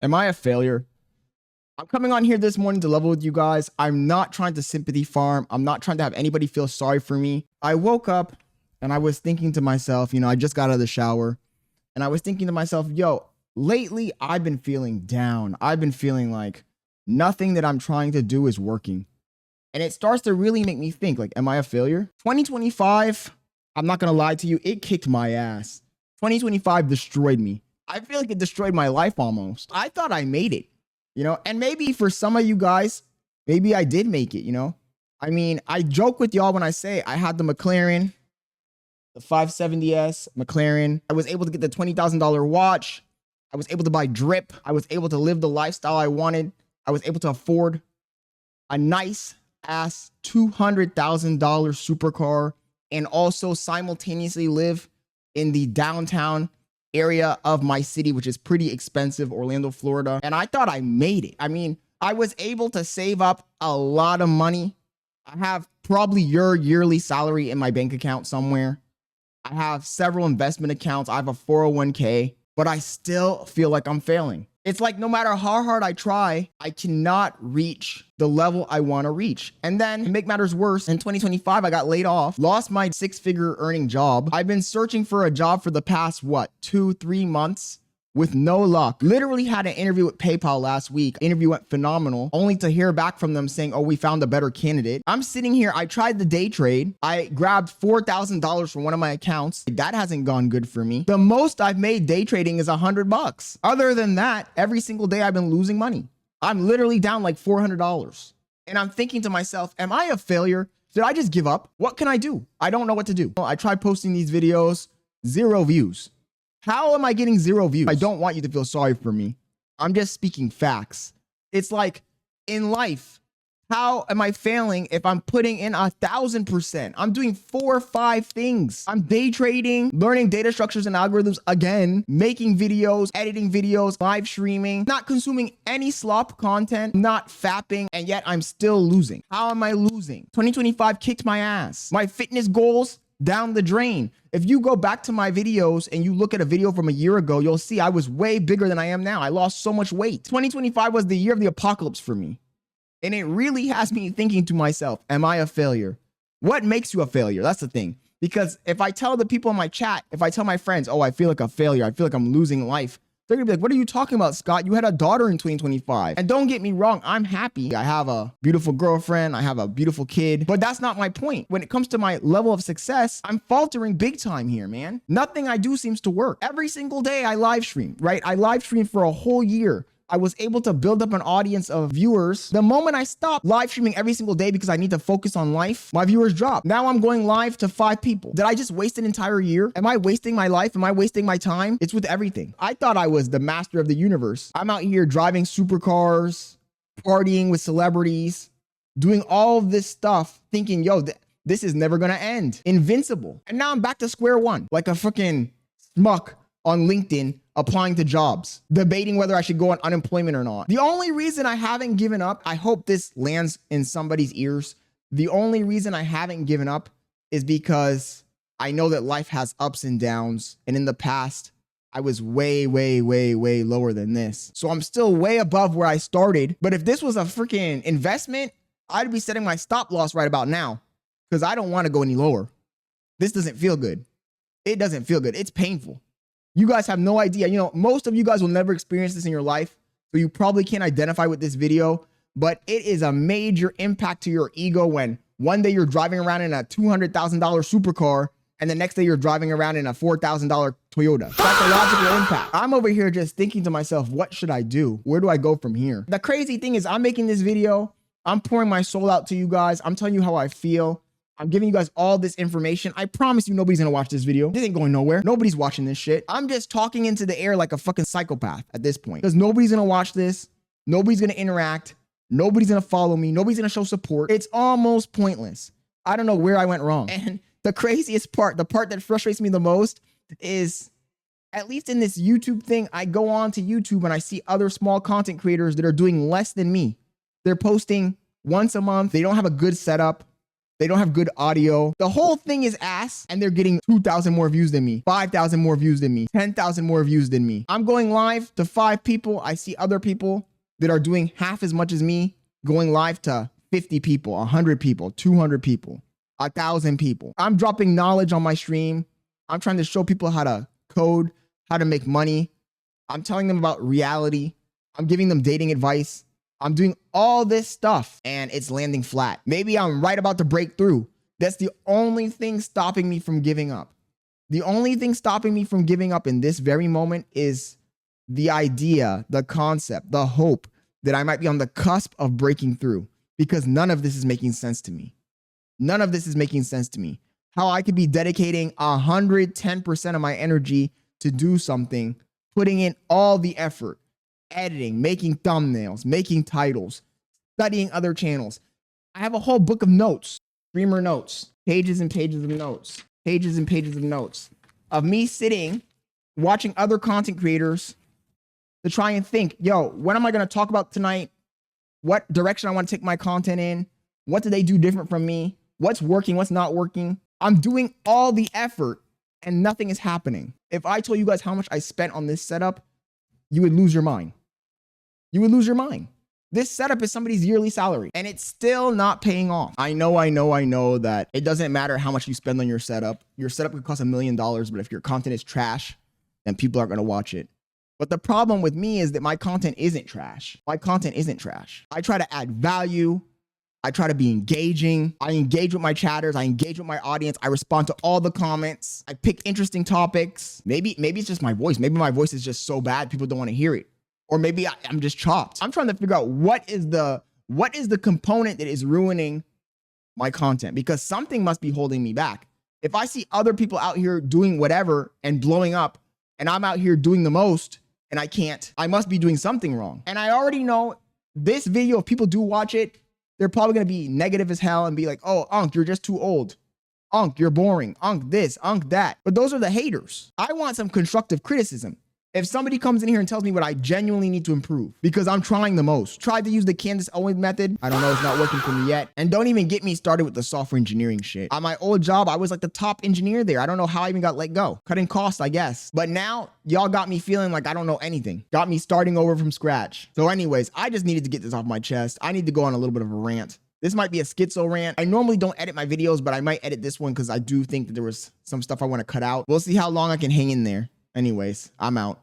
Am I a failure? I'm coming on here this morning to level with you guys. I'm not trying to sympathy farm. I'm not trying to have anybody feel sorry for me. I woke up and I was thinking to myself, I just got out of the shower and I was thinking to myself, yo, lately I've been feeling down. I've been feeling like nothing that I'm trying to do is working. And it starts to really make me think, like, am I a failure? 2025, I'm not going to lie to you, it kicked my ass. 2025 destroyed me. I feel like it destroyed my life almost. I thought I made it, and maybe for some of you guys, maybe I did make it, I mean, I joke with y'all when I say I had the McLaren, the 570S McLaren. I was able to get the $20,000 watch. I was able to buy drip. I was able to live the lifestyle I wanted. I was able to afford a nice ass $200,000 supercar and also simultaneously live in the downtown area of my city, which is pretty expensive, Orlando, Florida. And I thought I made it. I mean, I was able to save up a lot of money. I have probably your yearly salary in my bank account somewhere. I have several investment accounts. I have a 401k, but I still feel like I'm failing. It's like no matter how hard I try, I cannot reach the level I want to reach. And then to make matters worse, in 2025, I got laid off, lost my 6-figure earning job. I've been searching for a job for the past, 2-3 months with no luck. Literally had an interview with PayPal last week. Interview went phenomenal, only to hear back from them saying, oh, we found a better candidate. I'm sitting here. I tried the day trade. I grabbed $4,000 from one of my accounts. That hasn't gone good for me. The most I've made day trading is $100. Other than that, every single day I've been losing money. I'm literally down like $400. And I'm thinking to myself, am I a failure? Did I just give up? What can I do? I don't know what to do. I tried posting these videos, 0 views. How am I getting 0 views? I don't want you to feel sorry for me. I'm just speaking facts. It's like in life, how am I failing if I'm putting in 1,000%? I'm doing 4 or 5 things. I'm day trading, learning data structures and algorithms again, making videos, editing videos, live streaming, not consuming any slop content, not fapping, and yet I'm still losing. How am I losing? 2025 kicked my ass. My fitness goals down the drain. If you go back to my videos and you look at a video from a year ago, you'll see I was way bigger than I am now. I lost so much weight. 2025 was the year of the apocalypse for me. And it really has me thinking to myself, am I a failure? What makes you a failure? That's the thing. Because if I tell the people in my chat, if I tell my friends, oh, I feel like a failure, I feel like I'm losing life, they're gonna be like, what are you talking about, Scott? You had a daughter in 2025. And don't get me wrong, I'm happy. I have a beautiful girlfriend. I have a beautiful kid. But that's not my point. When it comes to my level of success, I'm faltering big time here, man. Nothing I do seems to work. Every single day I live stream, right? I live stream for a whole year. I was able to build up an audience of viewers. The moment I stopped live streaming every single day because I need to focus on life, my viewers dropped. Now I'm going live to 5 people. Did I just waste an entire year? Am I wasting my life? Am I wasting my time? It's with everything. I thought I was the master of the universe. I'm out here driving supercars, partying with celebrities, doing all of this stuff, thinking, yo, this is never gonna end. Invincible. And now I'm back to square one, like a freaking schmuck on LinkedIn, applying to jobs, debating whether I should go on unemployment or not. The only reason I haven't given up, I hope this lands in somebody's ears. The only reason I haven't given up is because I know that life has ups and downs. And in the past, I was way, way, way, way lower than this. So I'm still way above where I started. But if this was a freaking investment, I'd be setting my stop loss right about now because I don't want to go any lower. This doesn't feel good. It doesn't feel good. It's painful. You guys have no idea. Most of you guys will never experience this in your life, so you probably can't identify with this video, but it is a major impact to your ego when one day you're driving around in a $200,000 supercar and the next day you're driving around in a $4,000 Toyota. Psychological impact. I'm over here just thinking to myself, what should I do? Where do I go from here? The crazy thing is I'm making this video. I'm pouring my soul out to you guys. I'm telling you how I feel. I'm giving you guys all this information. I promise you nobody's gonna watch this video. This ain't going nowhere. Nobody's watching this shit. I'm just talking into the air like a fucking psychopath at this point because nobody's gonna watch this. Nobody's gonna interact. Nobody's gonna follow me. Nobody's gonna show support. It's almost pointless. I don't know where I went wrong. And the craziest part, the part that frustrates me the most is, at least in this YouTube thing, I go on to YouTube and I see other small content creators that are doing less than me. They're posting once a month. They don't have a good setup. They don't have good audio. The whole thing is ass, and they're getting 2,000 more views than me, 5,000 more views than me, 10,000 more views than me. I'm going live to 5 people. I see other people that are doing half as much as me going live to 50 people, 100 people, 200 people, 1,000 people. I'm dropping knowledge on my stream. I'm trying to show people how to code, how to make money. I'm telling them about reality. I'm giving them dating advice. I'm doing all this stuff and it's landing flat. Maybe I'm right about to break through. That's the only thing stopping me from giving up. The only thing stopping me from giving up in this very moment is the idea, the concept, the hope that I might be on the cusp of breaking through, because none of this is making sense to me. None of this is making sense to me. How I could be dedicating 110% of my energy to do something, putting in all the effort, editing, making thumbnails, making titles, studying other channels. I have a whole book of notes, streamer notes, pages and pages of notes, pages and pages of notes of me sitting, watching other content creators to try and think, yo, what am I going to talk about tonight? What direction I want to take my content in? What do they do different from me? What's working? What's not working? I'm doing all the effort and nothing is happening. If I told you guys how much I spent on this setup, you would lose your mind. You would lose your mind. This setup is somebody's yearly salary and it's still not paying off. I know that it doesn't matter how much you spend on your setup. Your setup could cost $1 million, but if your content is trash, then people aren't going to watch it. But the problem with me is that my content isn't trash. My content isn't trash. I try to add value. I try to be engaging. I engage with my chatters. I engage with my audience. I respond to all the comments. I pick interesting topics. Maybe it's just my voice. Maybe my voice is just so bad people don't want to hear it. Or maybe I'm just chopped. I'm trying to figure out what is the component that is ruining my content, because something must be holding me back. If I see other people out here doing whatever and blowing up and I'm out here doing the most and I can't, I must be doing something wrong. And I already know this video, if people do watch it, they're probably going to be negative as hell and be like, oh, Unc, you're just too old. Unc, you're boring. Unc, this, Unc, that. But those are the haters. I want some constructive criticism. If somebody comes in here and tells me what I genuinely need to improve, because I'm trying the most. Tried to use the Candace Owens method. I don't know, it's not working for me yet. And don't even get me started with the software engineering shit. On my old job, I was like the top engineer there. I don't know how I even got let go. Cutting costs, I guess. But now y'all got me feeling like I don't know anything. Got me starting over from scratch. So anyways, I just needed to get this off my chest. I need to go on a little bit of a rant. This might be a schizo rant. I normally don't edit my videos, but I might edit this one because I do think that there was some stuff I want to cut out. We'll see how long I can hang in there. Anyways, I'm out.